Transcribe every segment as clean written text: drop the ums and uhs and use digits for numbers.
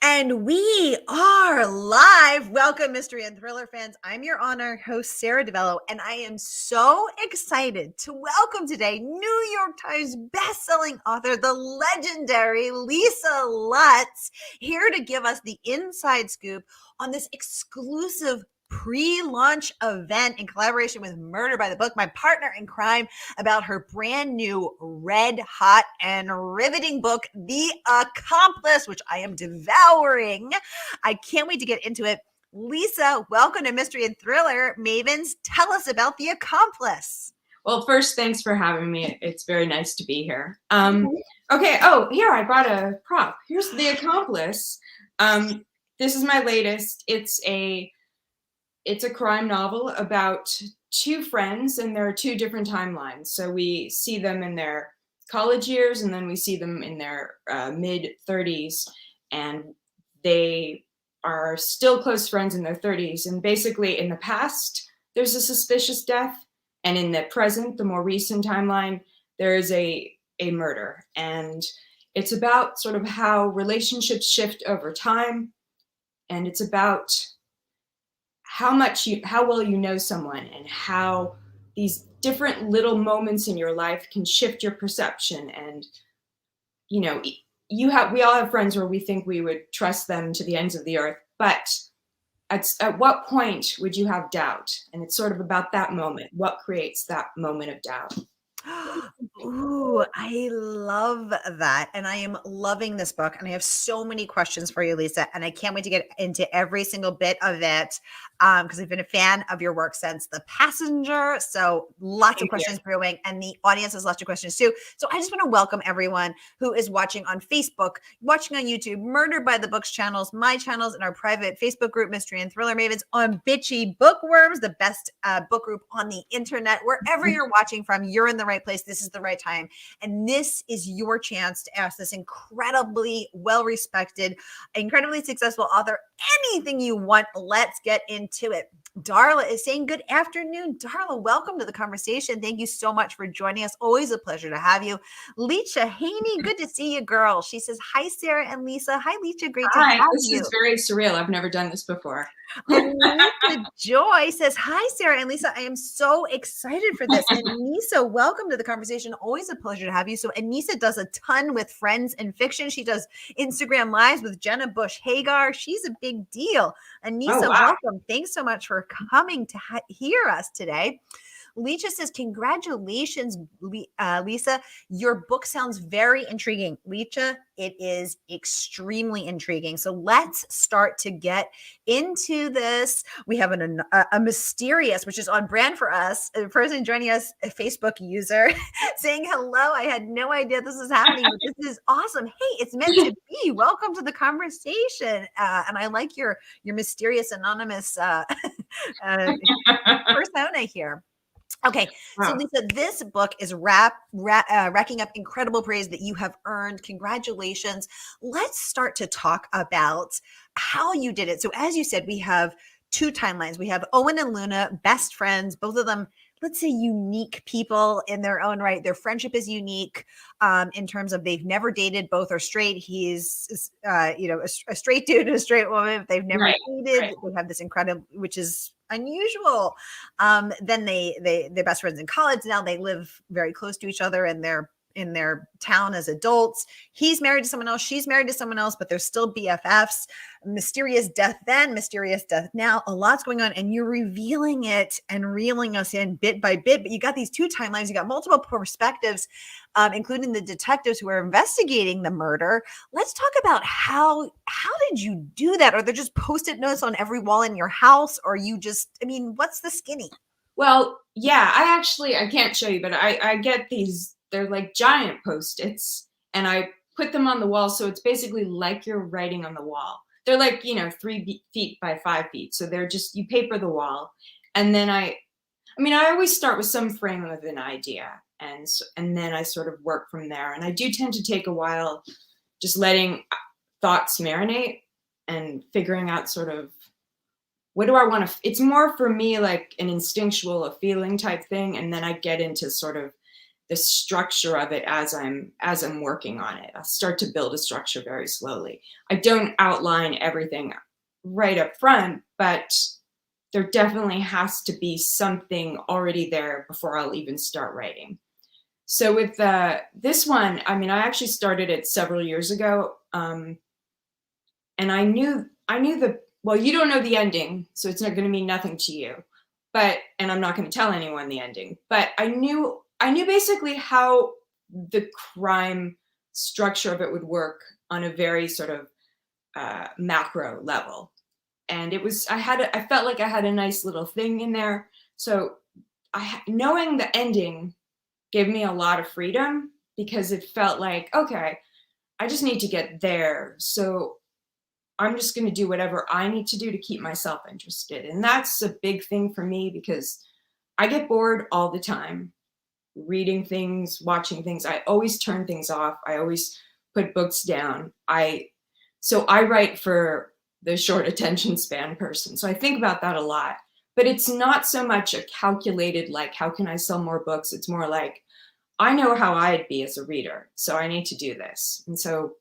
And we are live. Welcome, mystery and thriller fans. I'm your honor host, Sara DiVello, and I am so excited to welcome today New York Times bestselling author, the legendary Lisa Lutz, here to give us the inside scoop on this exclusive pre-launch event in collaboration with Murder by the Book, my partner in crime, about her brand new red hot and riveting book, The Accomplice, which I am devouring. I can't wait to get into it. Lisa, welcome to Mystery and Thriller Mavens. Tell us about The Accomplice. Well, first, thanks for having me. It's very nice to be here. Okay. Oh, here, I brought a prop. Here's The Accomplice. This is my latest. It's a crime novel about two friends, and there are two different timelines. So we see them in their college years, and then we see them in their mid-30s, and they are still close friends in their 30s. And basically, in the past, there's a suspicious death, and in the present, the more recent timeline, there is a murder. And it's about sort of how relationships shift over time, and it's about how well you know someone, and how these different little moments in your life can shift your perception. And we all have friends where we think we would trust them to the ends of the earth, but at what point would you have doubt? And it's sort of about that moment. What creates that moment of doubt? Ooh, I love that. And I am loving this book. And I have so many questions for you, Lisa. And I can't wait to get into every single bit of it because I've been a fan of your work since The Passenger. So lots of questions brewing, and the audience has lots of questions too. So I just want to welcome everyone who is watching on Facebook, watching on YouTube, Murder by the Books channels, my channels, and our private Facebook group, Mystery and Thriller Mavens, on Bitchy Bookworms, the best book group on the internet. Wherever you're watching from, you're in the right place. This is the right time. And this is your chance to ask this incredibly well-respected, incredibly successful author anything you want. Let's get into it. Darla is saying good afternoon. Darla, welcome to the conversation. Thank you so much for joining us. Always a pleasure to have you. Leisha Haney, good to see you, girl. She says, hi, Sara and Lisa. Hi, Leisha. Great to have you. This is very surreal. I've never done this before. And Lisa Joy says, hi, Sara and Lisa. I am so excited for this. And Nisa, welcome to the conversation. Always a pleasure to have you. So Anissa does a ton with friends in fiction. She does Instagram Lives with Jenna Bush Hagar. She's a big deal. Anissa, welcome. Thanks so much for coming to hear us today. Leisha says, congratulations, Lisa. Your book sounds very intriguing. Leisha, it is extremely intriguing. So let's start to get into this. We have a mysterious, which is on brand for us, a person joining us, a Facebook user, saying hello. I had no idea this was happening. This is awesome. Hey, it's meant to be. Welcome to the conversation. And I like your mysterious anonymous persona here. Okay, so Lisa, this book is racking up incredible praise that you have earned. Congratulations. Let's start to talk about how you did it. So as you said, we have two timelines. We have Owen and Luna, best friends, both of them, let's say, unique people in their own right. Their friendship is unique in terms of they've never dated. Both are straight. He's, a straight dude and a straight woman. But they've never dated. They have this incredible, which is unusual. Then they're best friends in college. Now they live very close to each other, and they're in their town as adults. He's married to someone else. She's married to someone else, but they're still BFFs. Mysterious death then, mysterious death now. A lot's going on, and you're revealing it and reeling us in bit by bit. But you got these two timelines. You got multiple perspectives, including the detectives who are investigating the murder. Let's talk about how did you do that? Are there just Post-it notes on every wall in your house? Or you just, what's the skinny? Well, yeah, I can't show you, but I get these. They're like giant Post-its, and I put them on the wall. So it's basically like you're writing on the wall. They're like, 3 feet by 5 feet. So they're just, you paper the wall. And then I always start with some frame of an idea. And then I sort of work from there. And I do tend to take a while just letting thoughts marinate and figuring out sort of, what do I want to, it's more for me like an instinctual, a feeling type thing. And then I get into sort of the structure of it as I'm working on it. I'll start to build a structure very slowly. I don't outline everything right up front, but there definitely has to be something already there before I'll even start writing. So with this one, I mean, I actually started it several years ago, and I knew well, you don't know the ending, so it's not going to mean nothing to you, and I'm not going to tell anyone the ending, but I knew basically how the crime structure of it would work on a very sort of macro level. And I felt like I had a nice little thing in there. So knowing the ending gave me a lot of freedom, because it felt like, okay, I just need to get there. So I'm just going to do whatever I need to do to keep myself interested. And that's a big thing for me, because I get bored all the time reading things, watching things. I always turn things off. I always put books down. So I write for the short attention span person. So I think about that a lot. But it's not so much a calculated, like, how can I sell more books? It's more like, I know how I'd be as a reader, so I need to do this. And so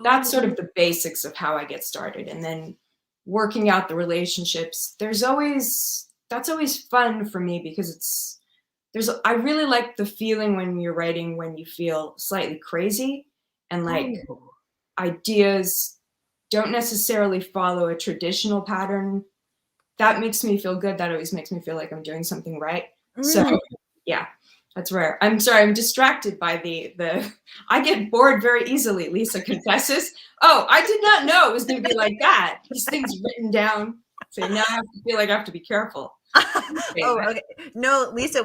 that's sort of the basics of how I get started. And then working out the relationships, that's always fun for me, because I really like the feeling when you're writing, when you feel slightly crazy and like ideas don't necessarily follow a traditional pattern. That makes me feel good. That always makes me feel like I'm doing something right. So yeah, that's rare. I'm sorry, I'm distracted by I get bored very easily, Lisa confesses. Oh, I did not know it was going to be like that. These things written down. So now I feel like I have to be careful. Okay. No, Lisa,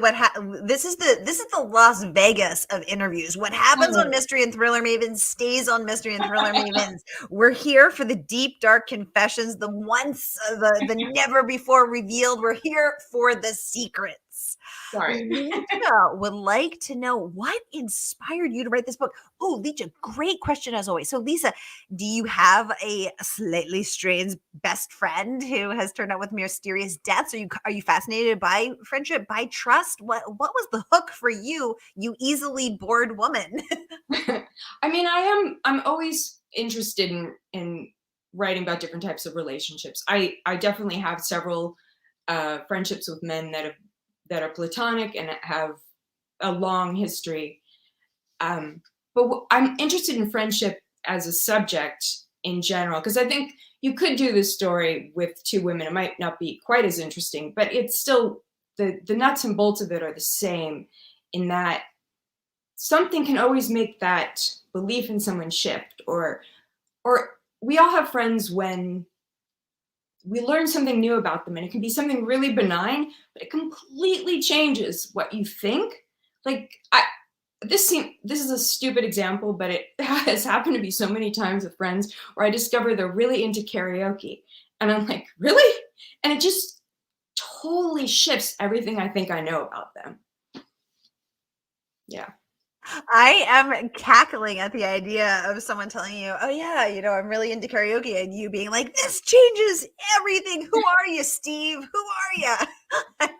this is the Las Vegas of interviews. What happens on Mystery and Thriller Mavens stays on Mystery and Thriller Mavens. We're here for the deep, dark confessions, the the never before revealed. We're here for the secrets. Sorry. Lisa would like to know what inspired you to write this book. Oh, Lisa, great question as always. So, Lisa, do you have a slightly strange best friend who has turned out with mysterious deaths? Are you fascinated by friendship, by trust? What was the hook for you, you easily bored woman? I mean, I'm always interested in writing about different types of relationships. I definitely have several friendships with men that are platonic and have a long history. But I'm interested in friendship as a subject in general, because I think you could do this story with two women. It might not be quite as interesting, but it's still, the nuts and bolts of it are the same, in that something can always make that belief in someone shift, or we all have friends when we learn something new about them, and it can be something really benign, but it completely changes what you think. Like, this is a stupid example, but it has happened to be so many times with friends where I discover they're really into karaoke, and I'm like, really? And it just totally shifts everything I think I know about them. Yeah. I am cackling at the idea of someone telling you, oh yeah, I'm really into karaoke, and you being like, this changes everything. Who are you, Steve? Who are you?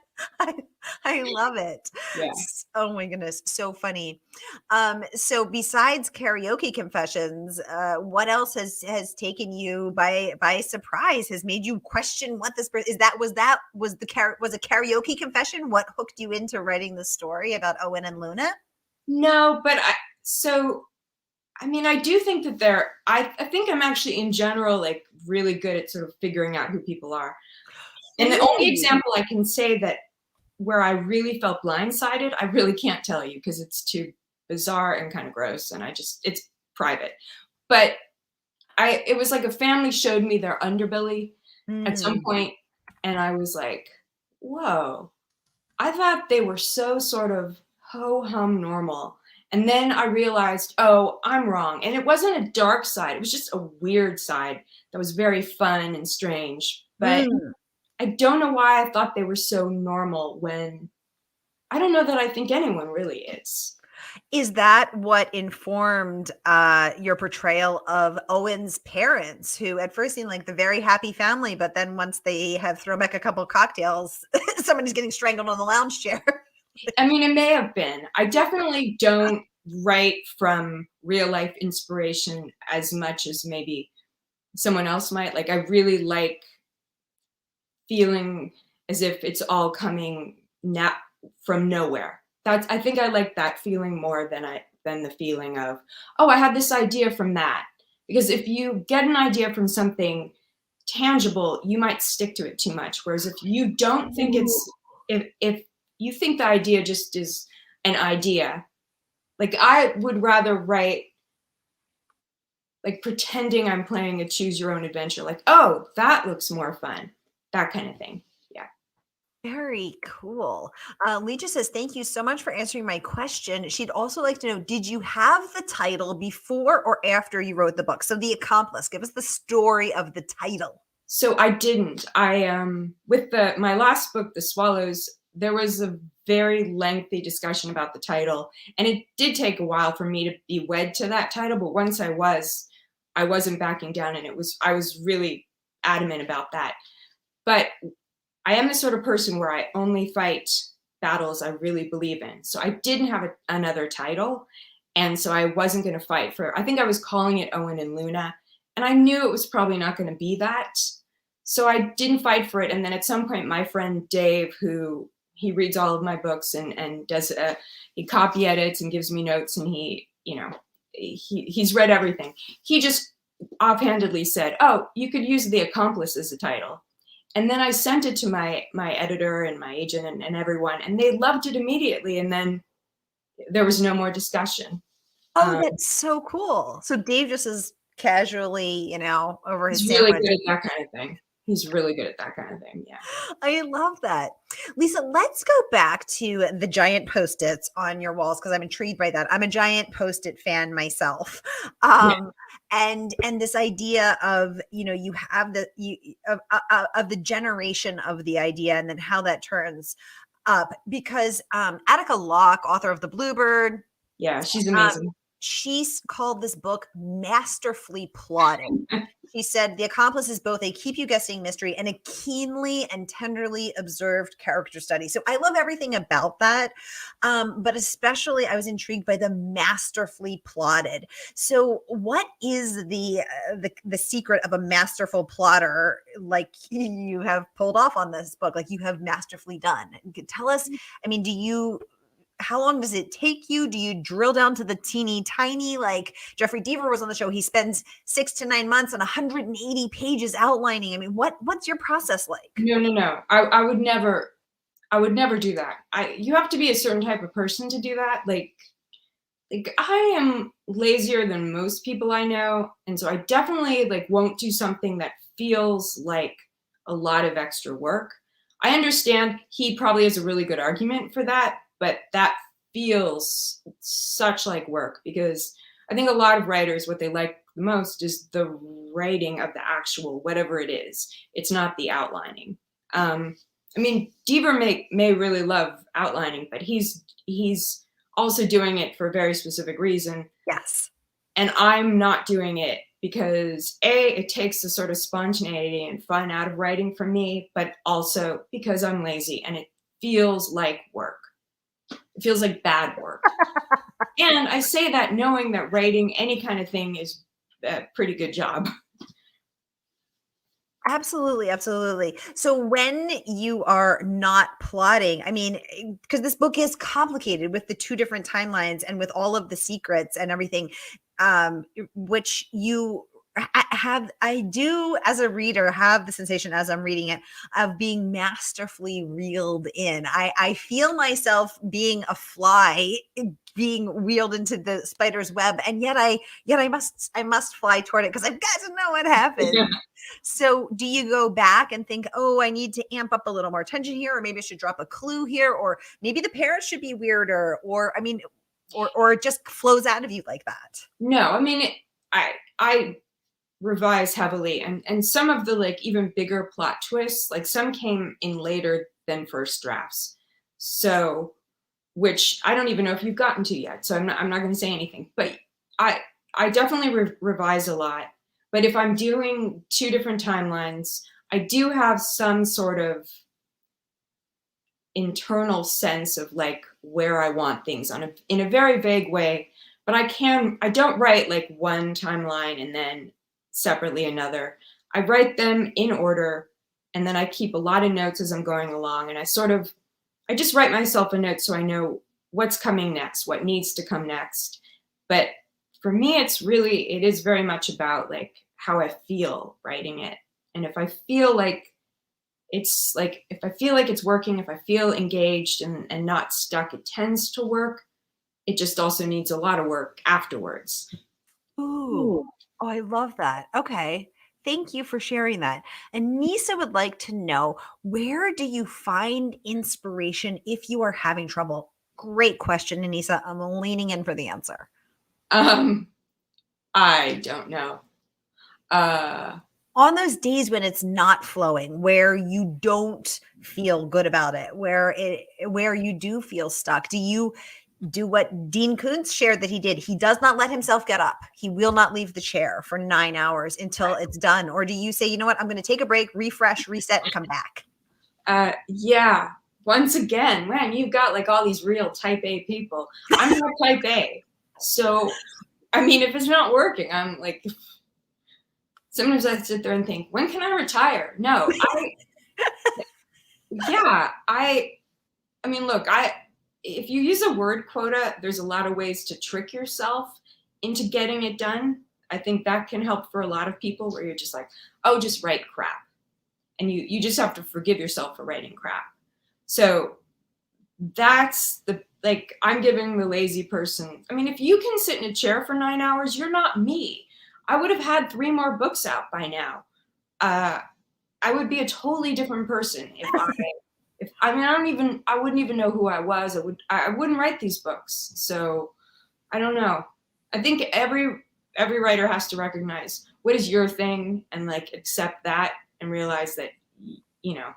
I love it. Yeah. Oh my goodness. So funny. So besides karaoke confessions, what else has taken you by surprise, has made you question what this was a karaoke confession what hooked you into writing the story about Owen and Luna? No, but I do think that I think I'm actually in general like really good at sort of figuring out who people are. And the only example I can say that where I really felt blindsided, I really can't tell you because it's too bizarre and kind of gross, and it's private. But it was like a family showed me their underbelly at some point, and I was like, whoa, I thought they were so sort of ho-hum normal. And then I realized, oh, I'm wrong. And it wasn't a dark side. It was just a weird side that was very fun and strange. But I don't know why I thought they were so normal when I don't know that I think anyone really is. Is that what informed your portrayal of Owen's parents, who at first seemed like the very happy family, but then once they have thrown back a couple cocktails, somebody's getting strangled on the lounge chair? I mean, it may have been. I definitely don't write from real life inspiration as much as maybe someone else might. Like, I really like feeling as if it's all coming from nowhere. I think I like that feeling more than the feeling of, oh, I had this idea from that. Because if you get an idea from something tangible, you might stick to it too much. Whereas if you don't think if you think the idea just is an idea, like I would rather write like pretending I'm playing a choose your own adventure, like, oh, that looks more fun, that kind of thing. Yeah. Very cool. Leisha says, thank you so much for answering my question. She'd also like to know, did you have the title before or after you wrote the book? So The Accomplice, give us the story of the title. So I didn't. With my last book, The Swallows, there was a very lengthy discussion about the title, and it did take a while for me to be wed to that title, but once I wasn't backing down, and I was really adamant about that. But I am the sort of person where I only fight battles I really believe in. So I didn't have another title, and so I wasn't going to fight for, I think I was calling it Owen and Luna, and I knew it was probably not going to be that. So I didn't fight for it. And then at some point, my friend Dave, who he reads all of my books and does he copy edits and gives me notes, and he's read everything. He just offhandedly said, "Oh, you could use The Accomplice as a title." And then I sent it to my editor and my agent and everyone, and they loved it immediately. And then there was no more discussion. Oh, that's so cool. So Dave just is casually, over his He's sandwich. really good at that kind of thing. He's really good at that kind of thing. Yeah. I love that. Lisa, let's go back to the giant Post-its on your walls, because I'm intrigued by that. I'm a giant Post-it fan myself. And this idea of, you have of the generation of the idea and then how that turns up, because Attica Locke, author of The Bluebird. Yeah, she's amazing. She's called this book masterfully plotted. She said The Accomplice is both a keep you guessing mystery and a keenly and tenderly observed character study. So I love everything about that. But especially I was intrigued by the masterfully plotted. So what is the secret of a masterful plotter, like you have pulled off on this book, like you have masterfully done? Tell us, I mean, how long does it take you? Do you drill down to the teeny tiny, like Jeffrey Deaver was on the show? He spends 6 to 9 months and 180 pages outlining. I mean, what's your process like? No. I would never do that. You have to be a certain type of person to do that. Like I am lazier than most people I know. And so I definitely won't do something that feels like a lot of extra work. I understand he probably has a really good argument for that, but that feels such like work, because I think a lot of writers, what they like the most is the writing of the actual, whatever it is. It's not the outlining. I mean, Deaver may really love outlining, but he's also doing it for a very specific reason. Yes. And I'm not doing it because it takes the sort of spontaneity and fun out of writing for me, but also because I'm lazy and it feels like work. It feels like bad work. And I say that knowing that writing any kind of thing is a pretty good job. Absolutely. Absolutely. So when you are not plotting, I mean, because this book is complicated with the 2 different timelines and with all of the secrets and everything, which I do as a reader have the sensation as I'm reading it of being masterfully reeled in. I feel myself being a fly being wheeled into the spider's web, and yet I must fly toward it because I've got to know what happened. Yeah. So do you go back and think, oh, I need to amp up a little more tension here, or maybe I should drop a clue here, or maybe the parrot should be weirder, or I mean, or it just flows out of you like that? No, I mean, I revise heavily, and some of the even bigger plot twists, some came in later than first drafts, so which I don't even know if you've gotten to yet, so I'm not going to say anything, but I definitely revise a lot. But if I'm doing 2 different timelines, I do have some sort of internal sense of like where I want things in a very vague way, but I don't write like one timeline and then separately another. I write them in order, and then I keep a lot of notes as I'm going along, and I just write myself a note so I know what's coming next, what needs to come next. But for me, it is very much about like how I feel writing it. And if I feel like it's working, if I feel engaged and not stuck, it tends to work. It just also needs a lot of work afterwards. Ooh. Oh, I love that. Okay. Thank you for sharing that. Anissa would like to know, where do you find inspiration if you are having trouble? Great question, Anissa. I'm leaning in for the answer. I don't know. On those days when it's not flowing, where you don't feel good about it, where you do feel stuck, do you do what Dean Koontz shared that he did? He does not let himself get up. He will not leave the chair for 9 hours until it's done. Or do you say, you know what, I'm going to take a break, refresh, reset, and come back? Yeah. Once again, man, you've got like all these real type A people. I'm not type A. So, I mean, if it's not working, I'm like, sometimes I sit there and think, when can I retire? No, I mean, look, if you use a word quota, there's a lot of ways to trick yourself into getting it done. I think that can help for a lot of people, where you're just like, oh, just write crap. And you just have to forgive yourself for writing crap. So that's I'm giving the lazy person. I mean, if you can sit in a chair for 9 hours, you're not me. I would have had 3 more books out by now. I would be a totally different person I wouldn't even know who I was. I wouldn't write these books. So I don't know. I think every writer has to recognize what is your thing and like accept that and realize that, you know,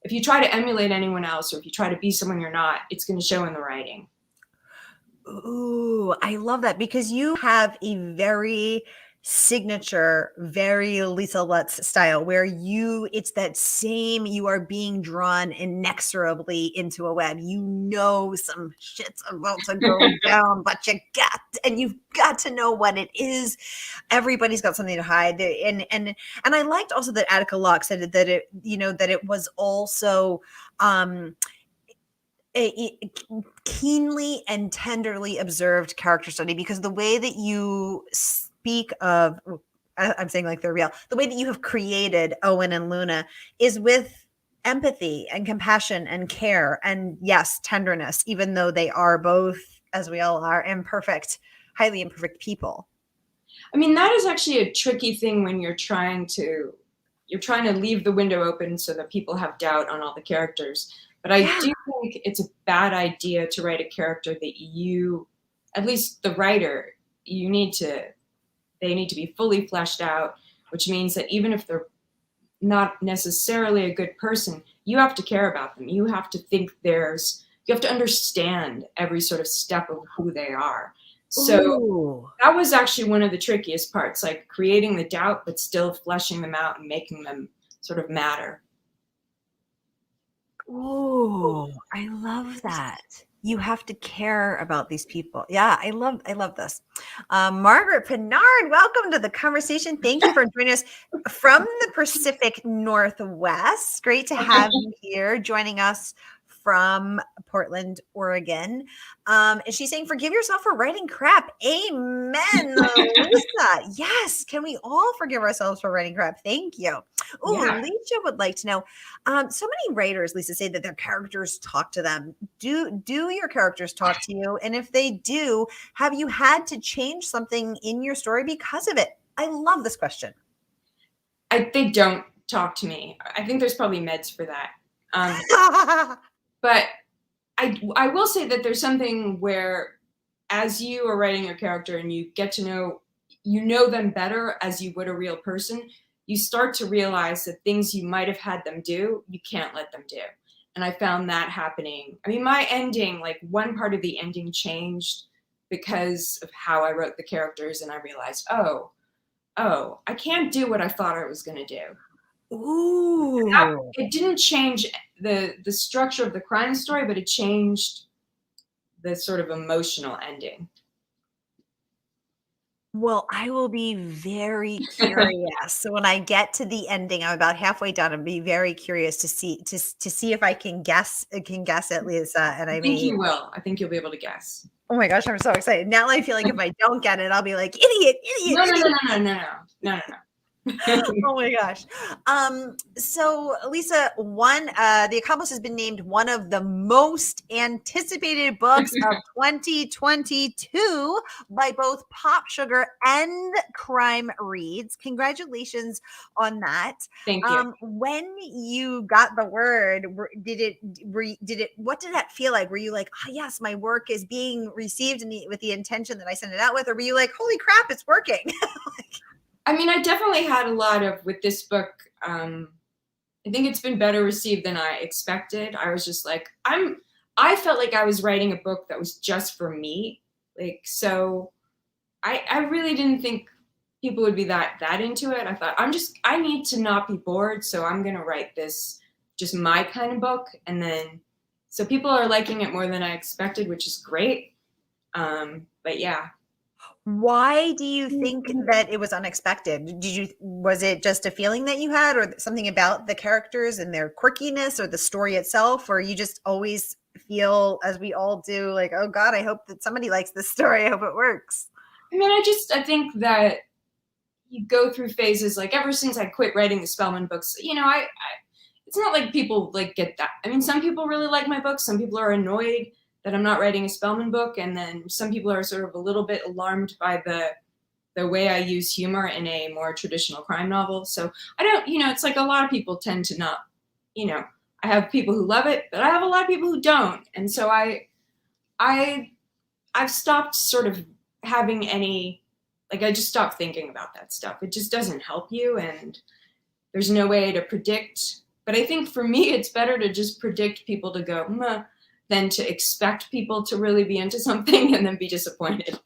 if you try to emulate anyone else or if you try to be someone you're not, it's going to show in the writing. Ooh, I love that, because you have a very signature, very Lisa Lutz style, where it's that same, you are being drawn inexorably into a web. You know some shit's about to go down, but you've got to know what it is. Everybody's got something to hide. And I liked also that Attica Locke said that it was also a keenly and tenderly observed character study, because the way that you speak of, I'm saying like they're real, the way that you have created Owen and Luna is with empathy and compassion and care and, yes, tenderness, even though they are both, as we all are, imperfect, highly imperfect people. I mean, that is actually a tricky thing when you're trying to leave the window open so that people have doubt on all the characters. But I do think it's a bad idea to write a character that you, at least the writer, they need to be fully fleshed out, which means that even if they're not necessarily a good person, you have to care about them. You have to you have to understand every sort of step of who they are. So that was actually one of the trickiest parts, like creating the doubt, but still fleshing them out and making them sort of matter. Oh, I love that. You have to care about these people. Yeah, I love this. Margaret Pinard, welcome to the conversation. Thank you for joining us from the Pacific Northwest. Great to have you here, joining us from Portland, Oregon. And she's saying, forgive yourself for writing crap. Amen, Lisa. Yes. Can we all forgive ourselves for writing crap? Thank you. Oh, yeah. Alicia would like to know, so many writers, Lisa, say that their characters talk to them. Do your characters talk to you? And if they do, have you had to change something in your story because of it? I love this question. They don't talk to me. I think there's probably meds for that. But I will say that there's something where, as you are writing your character and you get to know them better as you would a real person, you start to realize that things you might have had them do, you can't let them do. And I found that happening. I mean, my ending, like one part of the ending changed because of how I wrote the characters, and I realized, oh, I can't do what I thought I was going to do. Ooh. It didn't change the structure of the crime story, but it changed the sort of emotional ending. Well, I will be very curious. So when I get to the ending, I'm about halfway done. I'll be very curious to see if I can guess it, Lisa. And I I think mean, you will. I think you'll be able to guess. oh my gosh, I'm so excited. Now I feel like if I don't get it, I'll be like, idiot, idiot, No, no, no, idiot. no, no, no, no, no, no. Oh my gosh. So Lisa, The Accomplice has been named one of the most anticipated books of 2022 by both Pop Sugar and Crime Reads. Congratulations on that. Thank you. When you got the word, what did that feel like? Were you like, oh yes, my work is being received with the intention that I sent it out with? Or were you like, holy crap, it's working? I mean, I definitely had a lot of, with this book, I think it's been better received than I expected. I was just like, I felt like I was writing a book that was just for me. Like, so I really didn't think people would be that into it. I thought, I need to not be bored. So I'm going to write this, just my kind of book. And then, so people are liking it more than I expected, which is great. But yeah. Why do you think that it was unexpected? Was it just a feeling that you had, or something about the characters and their quirkiness, or the story itself, or you just always feel, as we all do, like, oh God, I hope that somebody likes this story. I hope it works. I mean, I think that you go through phases, like ever since I quit writing the Spellman books, you know, it's not like people like get that. I mean, some people really like my books. Some people are annoyed that I'm not writing a Spellman book. And then some people are sort of a little bit alarmed by the way I use humor in a more traditional crime novel. So I don't, you know, it's like a lot of people tend to not, you know, I have people who love it, but I have a lot of people who don't. And so I've stopped sort of having any, like, I just stopped thinking about that stuff. It just doesn't help you, and there's no way to predict. But I think for me, it's better to just predict people to go, meh, than to expect people to really be into something and then be disappointed.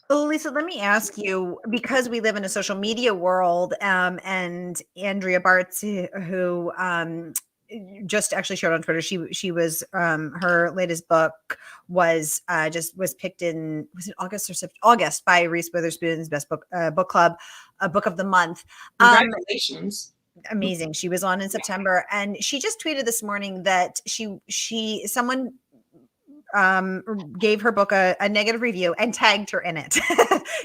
Oh, Lisa, let me ask you, because we live in a social media world, and Andrea Bartz, who just actually shared on Twitter, she was her latest book was picked in, was it August or September? August, by Reese Witherspoon's Best Book Club, book of the month. Congratulations. Amazing. She was on in September, and she just tweeted this morning that someone gave her book a negative review and tagged her in it.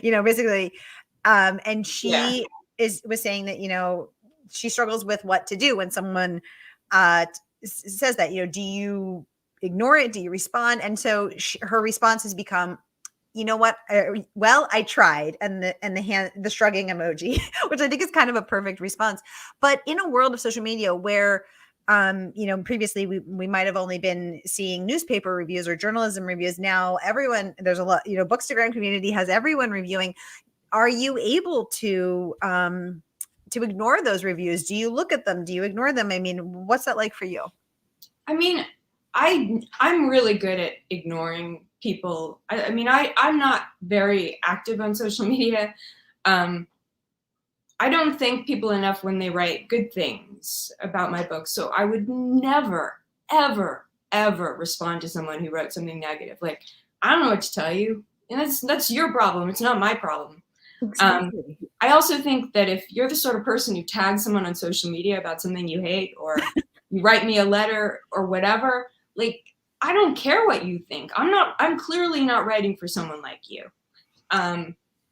You know, basically, and she was saying that, you know, she struggles with what to do when someone says that. You know, do you ignore it? Do you respond? And so her response has become, you know what? Well, I tried, and the shrugging emoji, which I think is kind of a perfect response. But in a world of social media where, you know, previously we might have only been seeing newspaper reviews or journalism reviews. Now there's a lot, you know, Bookstagram community has everyone reviewing. Are you able to ignore those reviews? Do you look at them? Do you ignore them? I mean, what's that like for you? I mean, I'm really good at ignoring people. I mean, I'm not very active on social media. I don't thank people enough when they write good things about my book. So I would never, ever, ever respond to someone who wrote something negative. Like, I don't know what to tell you. And that's your problem. It's not my problem. Exactly. I also think that if you're the sort of person who tags someone on social media about something you hate, or you write me a letter or whatever, like, I don't care what you think. I'm clearly not writing for someone like you.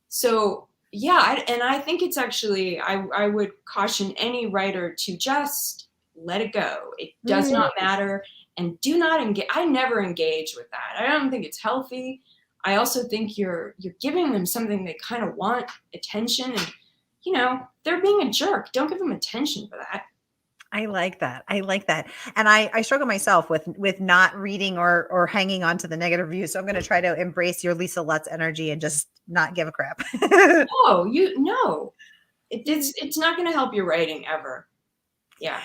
So yeah, and I think it's actually, I would caution any writer to just let it go. It does not matter, and do not engage. I never engage with that. I don't think it's healthy. I also think you're giving them something they kind of want, attention, and, you know, they're being a jerk. Don't give them attention for that. I like that. I like that. And I struggle myself with not reading or hanging on to the negative reviews. So I'm going to try to embrace your Lisa Lutz energy and just not give a crap. No, it's not going to help your writing ever. Yeah.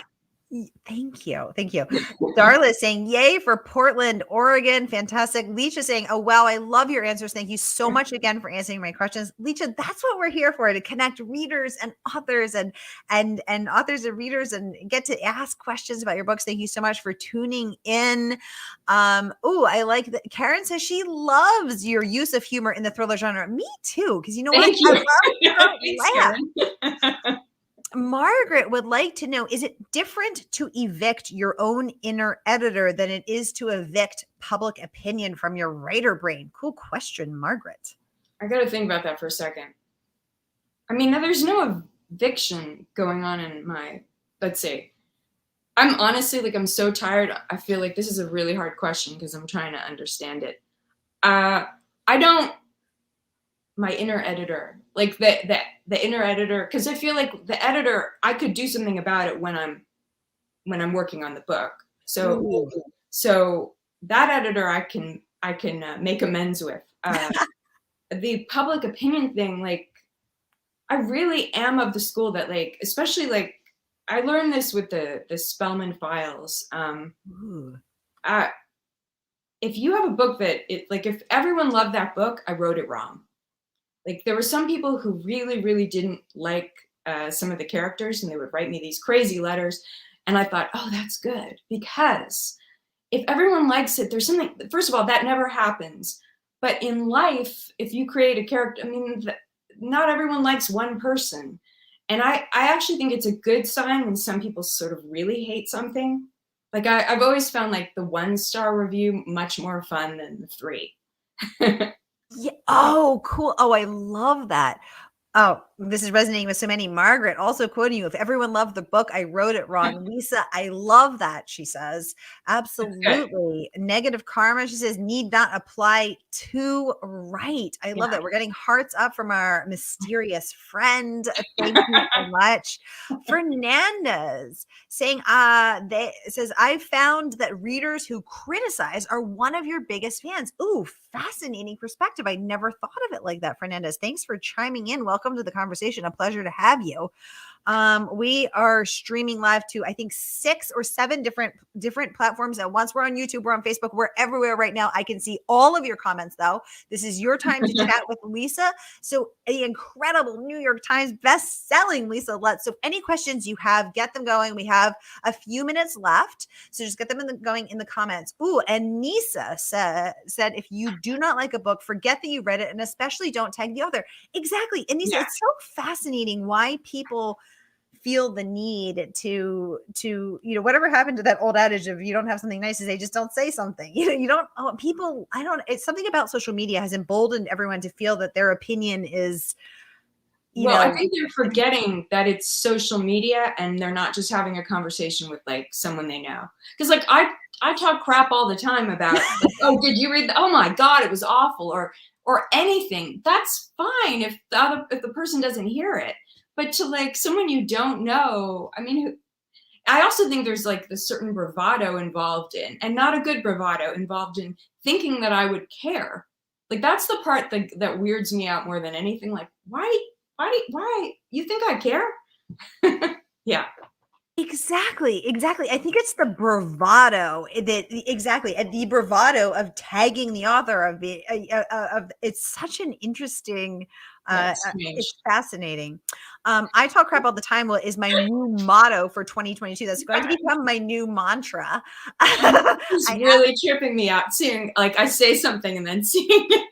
Thank you. Thank you. Darla saying, yay for Portland, Oregon. Fantastic. Leisha saying, oh, wow, I love your answers. Thank you so much again for answering my questions. Leisha, that's what we're here for, to connect readers and authors and authors and readers and get to ask questions about your books. Thank you so much for tuning in. Oh, I like that. Karen says she loves your use of humor in the thriller genre. Me too, because you know Thank what? you. I love Thanks, laugh. Margaret would like to know, is it different to evict your own inner editor than it is to evict public opinion from your writer brain? Cool question, Margaret. I got to think about that for a second. I mean, there's no eviction going on in my, let's say, I'm honestly, like, I'm so tired. I feel like this is a really hard question because I'm trying to understand it. I don't, my inner editor, like the inner editor, because I feel like the editor, I could do something about it when I'm working on the book. So that editor I can make amends with. The public opinion thing, like, I really am of the school that, like, especially, like, I learned this with the Spellman files. If you have a book that like, if everyone loved that book, I wrote it wrong. Like, there were some people who really, really didn't like some of the characters, and they would write me these crazy letters. And I thought, oh, that's good, because if everyone likes it, there's something, first of all, that never happens. But in life, if you create a character, I mean, not everyone likes one person. And I actually think it's a good sign when some people sort of really hate something. Like, I've always found, like, the 1-star review much more fun than the 3. Yeah. Oh, cool. Oh, I love that. Oh, this is resonating with so many. Margaret also quoting you, if everyone loved the book, I wrote it wrong. Lisa, I love that, she says. Absolutely. Negative karma, she says, need not apply to right. I love that. We're getting hearts up from our mysterious friend. Thank you so much. Fernandez saying, says, I found that readers who criticize are one of your biggest fans. Ooh, fascinating perspective. I never thought of it like that, Fernandez. Thanks for chiming in. Welcome to the conversation. A pleasure to have you. We are streaming live to, I think, 6 or 7 different platforms at once. We're on YouTube, we're on Facebook, we're everywhere right now. I can see all of your comments, though. This is your time to chat with Lisa. So, the incredible New York Times best-selling Lisa Lutz. So, any questions you have, get them going. We have a few minutes left, so just get them going in the comments. Ooh, and Nisa said, if you do not like a book, forget that you read it, and especially don't tag the author. Exactly. And Nisa, it's so fascinating why people feel the need to, you know, whatever happened to that old adage of, you don't have something nice to say, just don't say something. You don't, it's something about social media has emboldened everyone to feel that their opinion is, I think they're forgetting that it's social media and they're not just having a conversation with, like, someone they know. Because, like, I talk crap all the time about, like, oh, did you read oh my God, it was awful, or anything. That's fine if the person doesn't hear it. But to, like, someone you don't know, I mean, I also think there's, like, this certain bravado involved in, and not a good bravado involved in, thinking that I would care. Like, that's the part that weirds me out more than anything. Like, why you think I care? Yeah. Exactly. I think it's the bravado the bravado of tagging the author of the it's such an interesting it's fascinating. I talk crap all the time is my new motto for 2022. That's going to become my new mantra. It's really tripping me out seeing, like, I say something and then seeing it.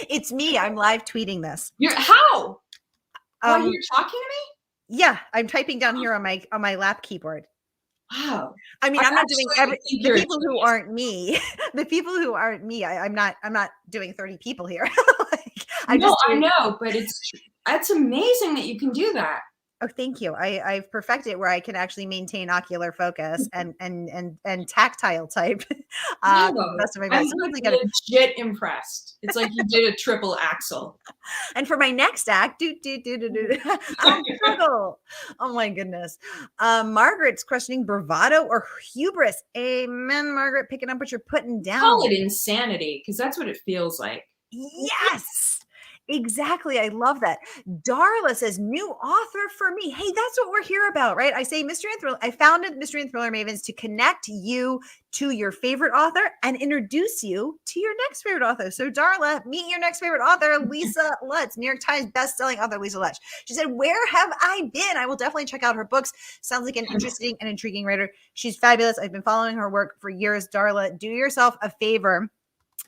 It's me. I'm live tweeting this. How? While you're talking to me? Yeah, I'm typing down here on my lap keyboard. Wow. I mean, I'm not doing the people who aren't me. The people who aren't me. I'm not doing 30 people here. I know, but it's amazing that you can do that. Oh, thank you. I've perfected it where I can actually maintain ocular focus and tactile type. I'm legit impressed. It's like you did a triple axel. And for my next act, I'll struggle. Oh my goodness. Margaret's questioning bravado or hubris. Amen, Margaret. Picking up what you're putting down. Call it insanity, because that's what it feels like. Yes. Exactly. I love that. Darla says, new author for me. Hey, that's what we're here about, right? I say mystery and thriller. I founded Mystery and Thriller Mavens to connect you to your favorite author and introduce you to your next favorite author. So Darla, meet your next favorite author, Lisa Lutz, New York Times bestselling author Lisa Lutz. She said, where have I been? I will definitely check out her books. Sounds like an interesting and intriguing writer. She's fabulous. I've been following her work for years. Darla, do yourself a favor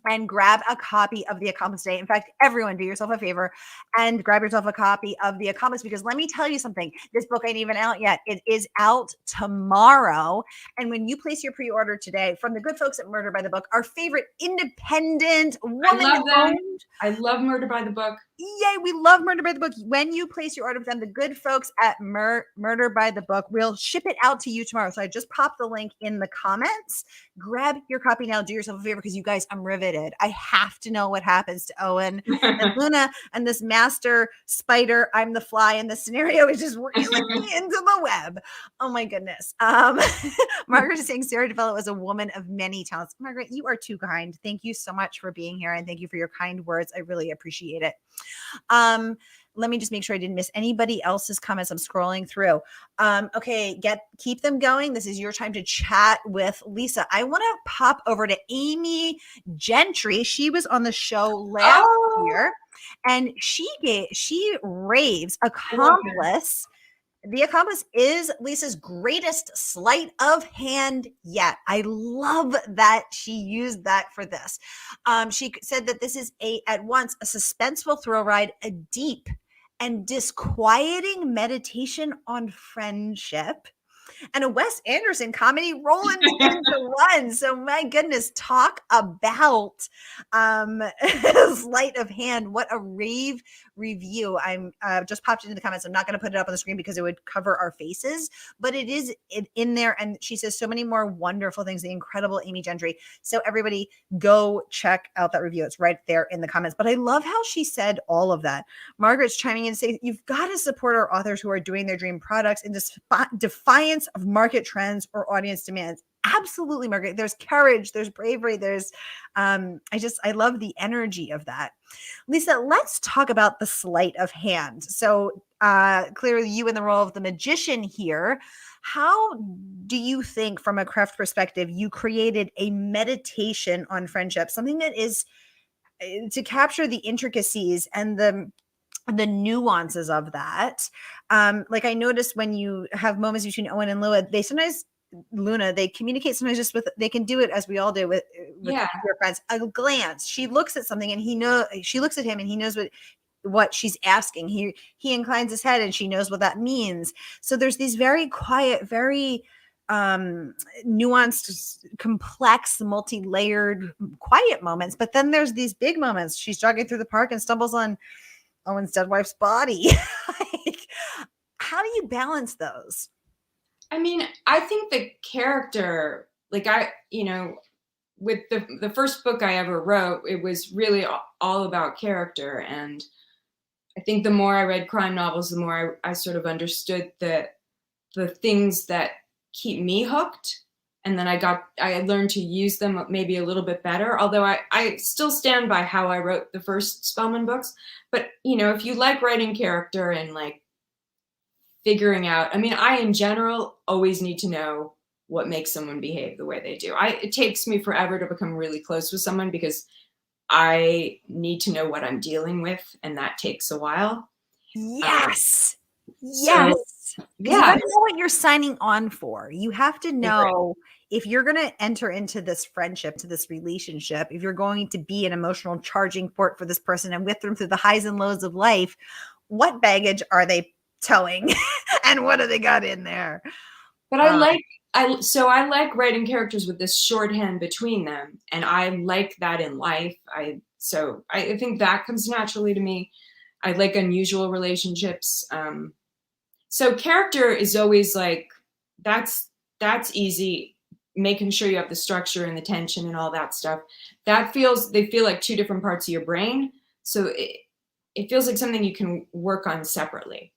and grab a copy of The Accomplice today. In fact, everyone do yourself a favor and grab yourself a copy of The Accomplice, because let me tell you something. This book ain't even out yet. It is out tomorrow. And when you place your pre-order today from the good folks at Murder by the Book, our favorite independent woman-owned. I love Murder by the Book. Yay, we love Murder by the Book. When you place your order with them, the good folks at Murder by the Book will ship it out to you tomorrow. So I just popped the link in the comments. Grab your copy now. Do yourself a favor, because you guys, I'm riveted. I have to know what happens to Owen and Luna and this master spider. I'm the fly in this scenario, is just reeling me into the web. Oh my goodness. Margaret is saying Sara DiVello is a woman of many talents. Margaret, you are too kind. Thank you so much for being here, and thank you for your kind words. I really appreciate it. Let me just make sure I didn't miss anybody else's comments. I'm scrolling through. Okay, keep them going. This is your time to chat with Lisa. I want to pop over to Amy Gentry. She was on the show last year, and she raves Accomplice. The Accomplice is Lisa's greatest sleight of hand yet. I love that she used that for this. She said that this is at once a suspenseful thrill ride, a deep and disquieting meditation on friendship, and a Wes Anderson comedy rolling into one. So my goodness, talk about sleight of hand. What a rave review. I'm just popped into the comments. I'm not going to put it up on the screen because it would cover our faces, but it is in there. And she says so many more wonderful things. The incredible Amy Gentry. So everybody go check out that review. It's right there in the comments. But I love how she said all of that. Margaret's chiming in and saying, you've got to support our authors who are doing their dream products in defiance of market trends or audience demands. Absolutely, Margaret. There's courage, there's bravery, there's I love the energy of that. Lisa, let's talk about the sleight of hand. So clearly you in the role of the magician here. How do you think, from a craft perspective, you created a meditation on friendship, something that is to capture the intricacies and the nuances of that? Like I noticed when you have moments between Owen and Luna, they communicate sometimes just with, they can do it as we all do with their friends. A glance. She looks at something and she looks at him and he knows what she's asking. He inclines his head and she knows what that means. So there's these very quiet, very nuanced, complex, multi-layered, quiet moments. But then there's these big moments. She's jogging through the park and stumbles on Owen's dead wife's body. Like, how do you balance those? I mean, I think the character, like with the first book I ever wrote, it was really all about character. And I think the more I read crime novels, the more I sort of understood the things that keep me hooked. And then I learned to use them maybe a little bit better, although I still stand by how I wrote the first Spellman books. But, if you like writing character and like figuring out, I mean, I in general always need to know what makes someone behave the way they do. It takes me forever to become really close with someone because I need to know what I'm dealing with, and that takes a while. Yes. Yes. You have to know what you're signing on for. You have to know if you're going to enter into this friendship, to this relationship, if you're going to be an emotional charging port for this person and with them through the highs and lows of life, what baggage are they towing and what do they got in there? But I like writing characters with this shorthand between them, and I like that in life. I think that comes naturally to me. I like unusual relationships. So character is always like, that's easy. Making sure you have the structure and the tension and all that stuff. They feel like two different parts of your brain. So it feels like something you can work on separately.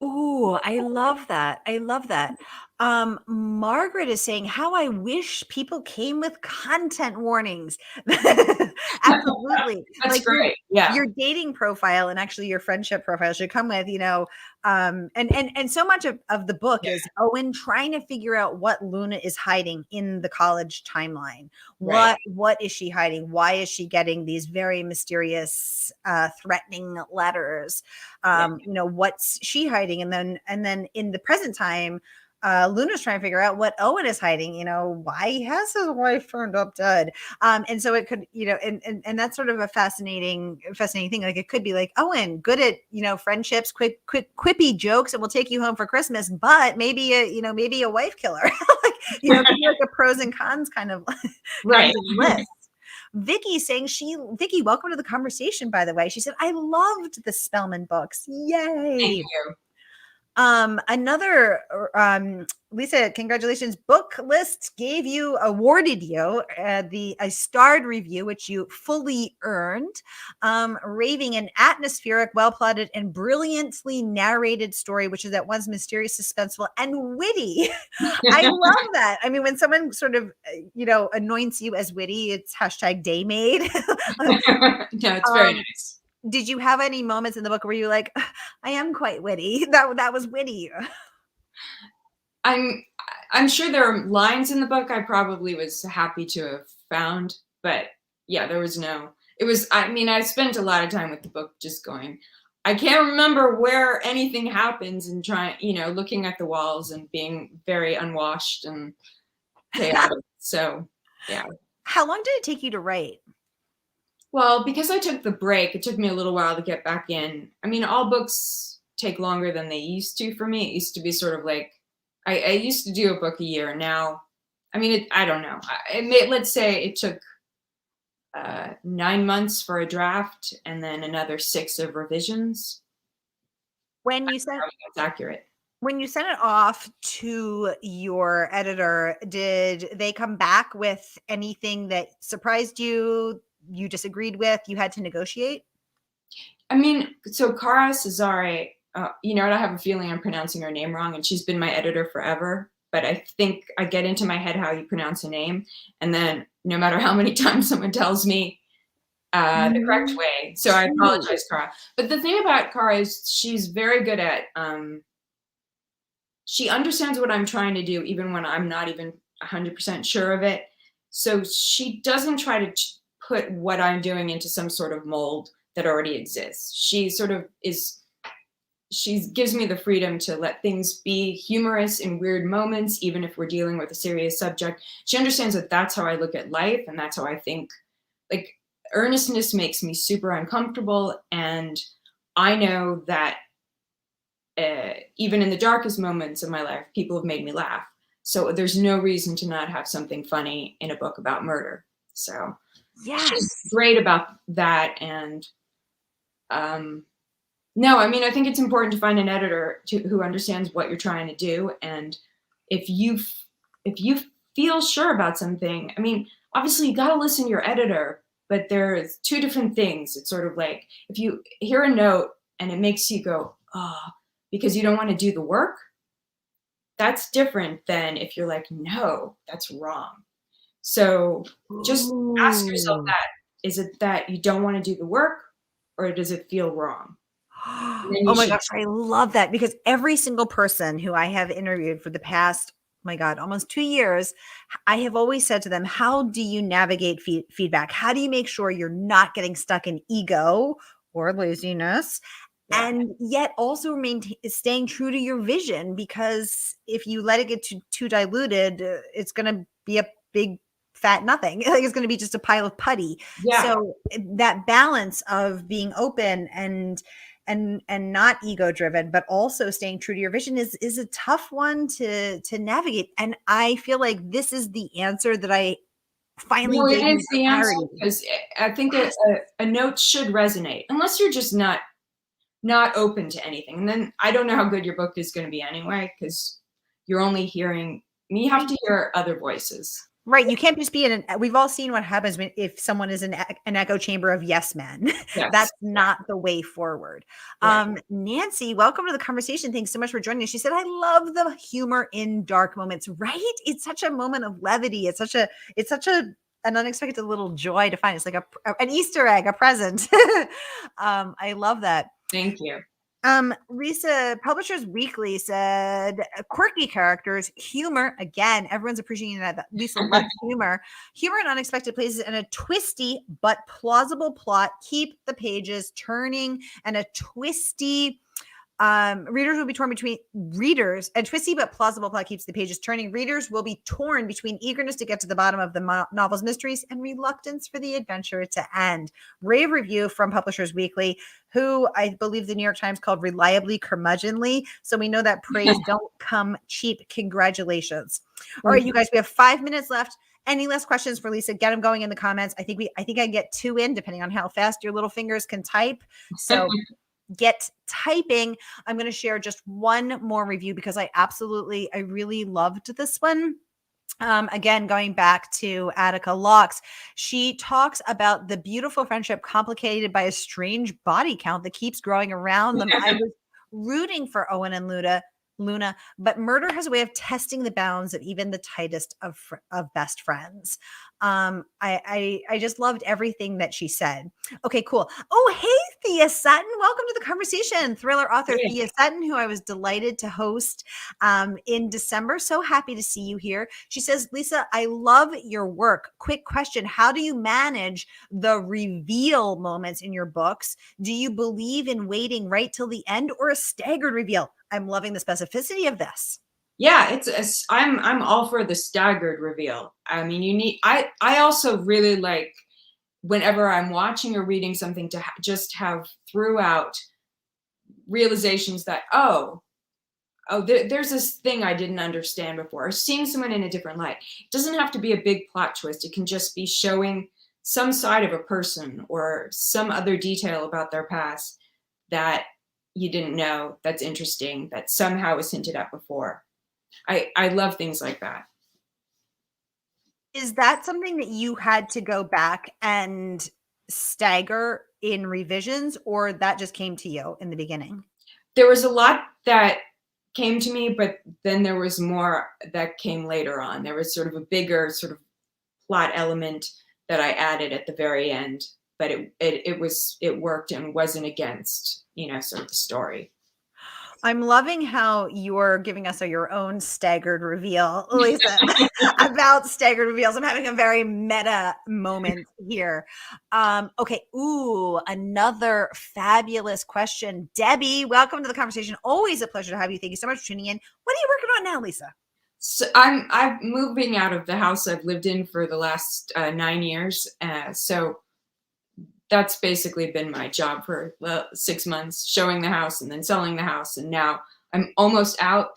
Ooh, I love that. I love that. Margaret is saying how I wish people came with content warnings. Absolutely. That's Like great. Yeah. your dating profile and actually your friendship profile should come with, and so much of the book is Owen trying to figure out what Luna is hiding in the college timeline. What is she hiding? Why is she getting these very mysterious, threatening letters? What's she hiding? And then in the present time, Luna's trying to figure out what Owen is hiding, why he has his wife turned up dead. And so it could, and that's sort of a fascinating thing. Like it could be like, Owen, good at, friendships, quick, quippy jokes, and we'll take you home for Christmas, but maybe a wife killer. Like, it could be like a pros and cons kind of, kind of list. Vicky's saying Vicky, welcome to the conversation, by the way. She said, I loved the Spellman books. Yay. Thank you. Lisa, congratulations. Book List awarded you a starred review, which you fully earned. Raving an atmospheric, well-plotted, and brilliantly narrated story, which is at once mysterious, suspenseful, and witty. I love that. I mean, when someone sort of, anoints you as witty, it's #daymade. No, it's very nice. Did you have any moments in the book where you like, I am quite witty? That was witty. I'm sure there are lines in the book I probably was happy to have found, but yeah, there was no. It was. I mean, I spent a lot of time with the book just going. I can't remember where anything happens and trying, looking at the walls and being very unwashed and chaotic. So, yeah. How long did it take you to write? Well, because I took the break, it took me a little while to get back in. I mean, all books take longer than they used to for me. It used to be sort of like, I used to do a book a year. Now, I mean, I don't know. Let's say it took 9 months for a draft and then another 6 of revisions. When you said that's accurate. When you sent it off to your editor, did they come back with anything that surprised you? You disagreed with, you had to negotiate? I mean, so Sara Cesare, I have a feeling I'm pronouncing her name wrong, and she's been my editor forever, but I think I get into my head how you pronounce a name, and then no matter how many times someone tells me the correct way, so I apologize, Sara. But the thing about Sara is she's very good at, she understands what I'm trying to do, even when I'm not even 100% sure of it. So she doesn't try to put what I'm doing into some sort of mold that already exists. She sort of she gives me the freedom to let things be humorous in weird moments, even if we're dealing with a serious subject. She understands that that's how I look at life, and that's how I think. Like, earnestness makes me super uncomfortable, and I know that even in the darkest moments of my life, people have made me laugh. So there's no reason to not have something funny in a book about murder. So she's great about that. And no, I mean, I think it's important to find an editor who understands what you're trying to do. And if you feel sure about something, I mean, obviously you got to listen to your editor, but there's 2 different things. It's sort of like if you hear a note and it makes you go, oh, because you don't want to do the work, that's different than if you're like, no, that's wrong. So just ask yourself that. Is it that you don't want to do the work, or does it feel wrong? Oh my gosh, I love that, because every single person who I have interviewed for the past, my God, almost 2 years, I have always said to them, how do you navigate feedback? How do you make sure you're not getting stuck in ego or laziness? Yeah. And yet also staying true to your vision, because if you let it get too diluted, it's going to be a big fat nothing. Like it's going to be just a pile of putty. Yeah. So that balance of being open and not ego driven, but also staying true to your vision is a tough one to navigate. And I feel like this is the answer that I finally it is the answer, because I think a note should resonate, unless you're just not open to anything. And then I don't know how good your book is going to be anyway, because you're only hearing, you have to hear other voices. Right. You can't just be in we've all seen what happens if someone is in an echo chamber of yes men. Yes. That's not the way forward. Right. Nancy, welcome to the conversation. Thanks so much for joining us. She said, I love the humor in dark moments, right? It's such a moment of levity. It's such an unexpected little joy to find. It's like an Easter egg, a present. I love that. Thank you. Lisa, Publishers Weekly said quirky characters, humor. Again, everyone's appreciating that. Lisa loves humor in unexpected places, and a twisty but plausible plot. Keep the pages turning, and a twisty. Readers will be torn between readers, and twisty but plausible plot keeps the pages turning. Readers will be torn between eagerness to get to the bottom of the novel's mysteries and reluctance for the adventure to end. Rave review from Publishers Weekly, who I believe the New York Times called reliably curmudgeonly. So we know that praise don't come cheap. Congratulations. All right, you guys, we have 5 minutes left. Any last questions for Lisa? Get them going in the comments. I think I get 2 in, depending on how fast your little fingers can type. So get typing. I'm going to share just one more review because I really loved this one. Again, going back to Attica Locks, she talks about the beautiful friendship complicated by a strange body count that keeps growing around them. I was rooting for Owen and Luna, but murder has a way of testing the bounds of even the tightest of best friends. I just loved everything that she said. Okay, cool. Oh, hey, Thea Sutton. Welcome to the conversation. Thriller author Thea Sutton, who I was delighted to host in December. So happy to see you here. She says, Lisa, I love your work. Quick question. How do you manage the reveal moments in your books? Do you believe in waiting right till the end or a staggered reveal? I'm loving the specificity of this. Yeah, I'm all for the staggered reveal. I mean, I also really like whenever I'm watching or reading something to just have throughout realizations that, there's this thing I didn't understand before, or seeing someone in a different light. It doesn't have to be a big plot twist. It can just be showing some side of a person or some other detail about their past that you didn't know, that's interesting, that somehow was hinted at before. I love things like that. Is that something that you had to go back and stagger in revisions, or that just came to you in the beginning? There was a lot that came to me, but then there was more that came later on. There was sort of a bigger sort of plot element that I added at the very end, but it worked and wasn't against, sort of the story. I'm loving how you're giving us your own staggered reveal, Lisa, about staggered reveals. I'm having a very meta moment here. Okay. Ooh, another fabulous question. Debbie, welcome to the conversation. Always a pleasure to have you. Thank you so much for tuning in. What are you working on now, Lisa? So I'm moving out of the house I've lived in for the last 9 years. So that's basically been my job for 6 months, showing the house and then selling the house. And now I'm almost out.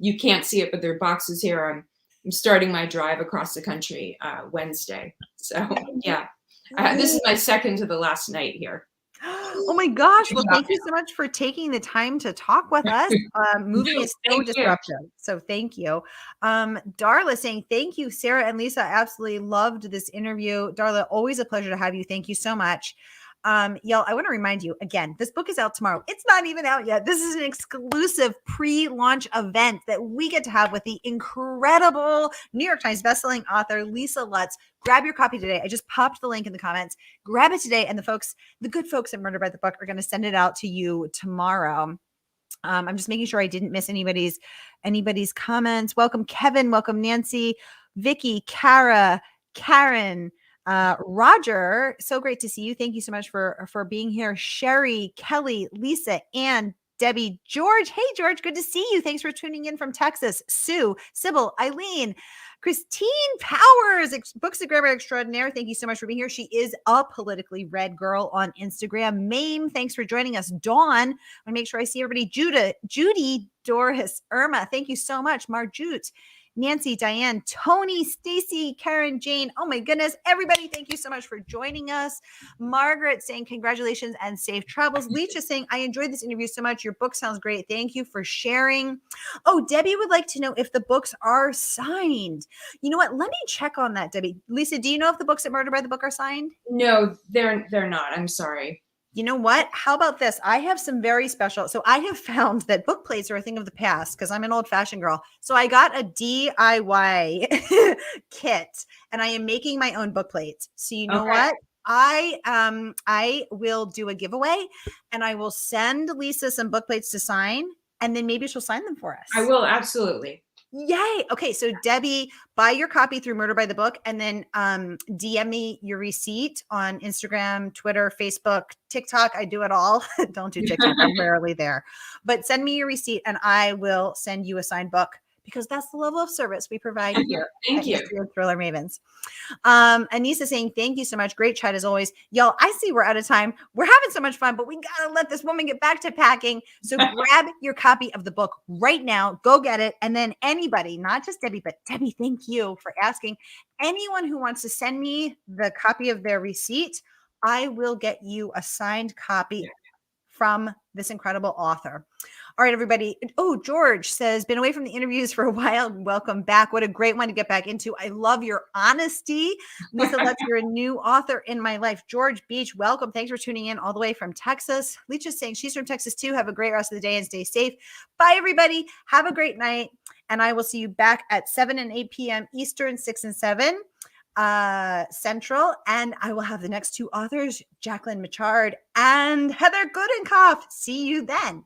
You can't see it, but there are boxes here. I'm starting my drive across the country Wednesday. So yeah, this is my second to the last night here. Oh my gosh. Well, thank you so much for taking the time to talk with us. Moving is so disruptive. So thank you. Darla saying, thank you, Sara and Lisa. I absolutely loved this interview. Darla, always a pleasure to have you. Thank you so much. Y'all, I want to remind you again, this book is out tomorrow. It's not even out yet. This is an exclusive pre-launch event that we get to have with the incredible New York Times bestselling author, Lisa Lutz. Grab your copy today. I just popped the link in the comments. Grab it today. And the good folks at Murder by the Book are going to send it out to you tomorrow. I'm just making sure I didn't miss anybody's comments. Welcome, Kevin. Welcome, Nancy, Vicky, Kara, Karen, Roger. So great to see you. Thank you so much for being here. Sherry, Kelly, Lisa, and Debbie, George. Hey, George, good to see you. Thanks for tuning in from Texas. Sue, Sybil, Eileen, Christine Powers, Books of Grammar Extraordinaire. Thank you so much for being here. She is a politically read girl on Instagram. Mame, thanks for joining us. Dawn, I want to make sure I see everybody. Judy, Doris, Irma, thank you so much. Marjute, Nancy, Diane, Tony, Stacy, Karen, Jane. Oh my goodness. Everybody, thank you so much for joining us. Margaret saying congratulations and safe travels. Leach is saying, I enjoyed this interview so much. Your book sounds great. Thank you for sharing. Oh, Debbie would like to know if the books are signed. You know what? Let me check on that, Debbie. Lisa, do you know if the books at Murder by the Book are signed? No, they're not. I'm sorry. You know what? How about this? I have some very special. So I have found that book plates are a thing of the past because I'm an old fashioned girl. So I got a DIY kit and I am making my own book plates. So you know what? I will do a giveaway and I will send Lisa some book plates to sign and then maybe she'll sign them for us. I will, absolutely. Yay. Okay. So Debbie, buy your copy through Murder by the Book and then DM me your receipt on Instagram, Twitter, Facebook, TikTok. I do it all. Don't do TikTok. I'm rarely there. But send me your receipt and I will send you a signed book because that's the level of service we provide here. Thank you. Thriller Mavens. Anissa saying, thank you so much. Great chat as always. Y'all, I see we're out of time. We're having so much fun, but we got to let this woman get back to packing. So grab your copy of the book right now. Go get it. And then anybody, not just Debbie, but Debbie, thank you for asking. Anyone who wants to send me the copy of their receipt, I will get you a signed copy from this incredible author. All right, everybody. Oh, George says, been away from the interviews for a while. Welcome back. What a great one to get back into. I love your honesty. Lisa Lutz, you're a new author in my life. George Beach, welcome. Thanks for tuning in all the way from Texas. Leach is saying she's from Texas too. Have a great rest of the day and stay safe. Bye, everybody. Have a great night. And I will see you back at 7 and 8 p.m. Eastern, 6 and 7 Central. And I will have the next two authors, Jacqueline Machard and Heather Goodinkov. See you then.